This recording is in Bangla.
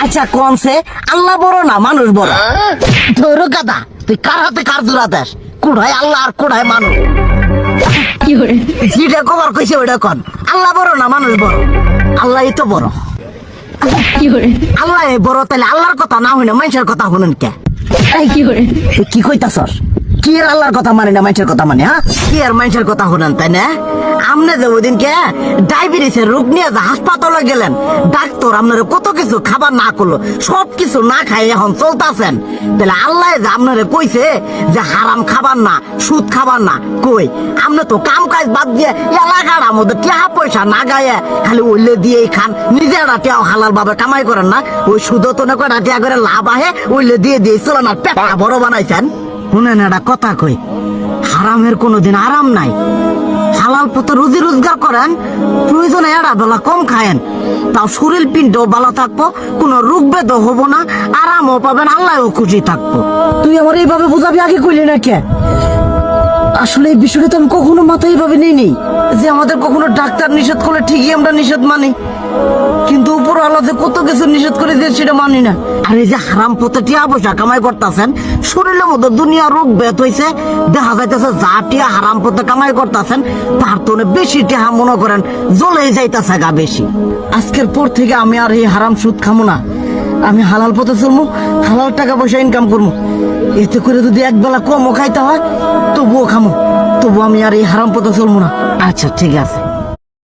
আচ্ছা কনসে আল্লাহ বড় না মানুষ বড়? ধরো গাদা, তুই কার হাতে কার জোড়া দেশ? কোড়ায় আল্লাহ আর কোড়ায় মানুষ। যেটা কবার কইছে ওইটা কন। আল্লাহ বড় না মানুষ বড়? আল্লাহই তো বড়। আল্লাহ বড়, তাহলে আল্লাহর কথা না হই না মানুষের কথা শুনেন কে? কি কইতাছস? কি আর আল্লাহর কথা মানে না মানুষের কথা মানে? হ্যাঁ, কি আর মানুষের কথা শুনেন তাই না? আমনে যে ওইদিনকে ডায়াবেটিসের রোগ নিয়ে যে হাসপাতালে গেলেন, ডাক্তার আপনারা কত কিছু খাবার না করলো, সব কিছু না খাই এখন চলতেছেন। তাহলে আল্লাহ যে আপনারা কইছে যে হারাম খাবার না, সুদ খাবার না, কই আপনি তো কাম কাজ বাদ দিয়ে এলাকার মধ্যে টাকা পয়সা না গায়ে খালি ওইলে দিয়েই খান, নিজেরা টেও হালাল ভাবে কামাই করেন না। ওই সুদ তো না কয়টা টিয়া করে লাভ আহে, ওইলে দিয়ে দিয়ে চলেন আর পেটা বড় বানাইছেন। শুনেন একটা কথা কই, হারামের কোনোদিন আরাম নাই। হালাল পথে রুজি রোজগার করেন, প্রয়োজনে এড়া বেলা কম খায়েন, তাও শরীর পিণ্ড ভালো থাকবো, কোনো রোগ বেদও হবো না, আরামও পাবেন, আল্লাহও খুশি থাকবো। তুই আমার এইভাবে বুঝাবি আগে কইলি না কে? আসলে এই বিষয়টা তো আমি কখনো মাথায় এইভাবে নিইনি যে আমাদের কখনো ডাক্তার নিষেধ করলে ঠিকই আমরা নিষেধ মানি, কিন্তু উপর আল্লাহ যে কত কিছু নিষেধ করে দিয়ে সেটা মানি না। আর এই যে হারাম পথে টিয়া পয়সা কামাই করতেছেন, শরীরের মধ্যে দুনিয়া রোগ বেত হয়েছে, দেখা যাইতেছে যা টিয়া হারাম পথে কামাই করতেছেন তার তো বেশি টিয়া মনে করেন জ্বলেই যাইতেছে গা বেশি। আজকের পর থেকে আমি আর এই হারাম সুদ খামো না, আমি হালাল পথে চলবো, হালাল টাকা পয়সা ইনকাম করবো। এতে করে যদি একবেলা কমও খাইতে হয় তবুও খামো, তবু আমি আর এই হারাম পথে চলবো না। আচ্ছা ঠিক আছে।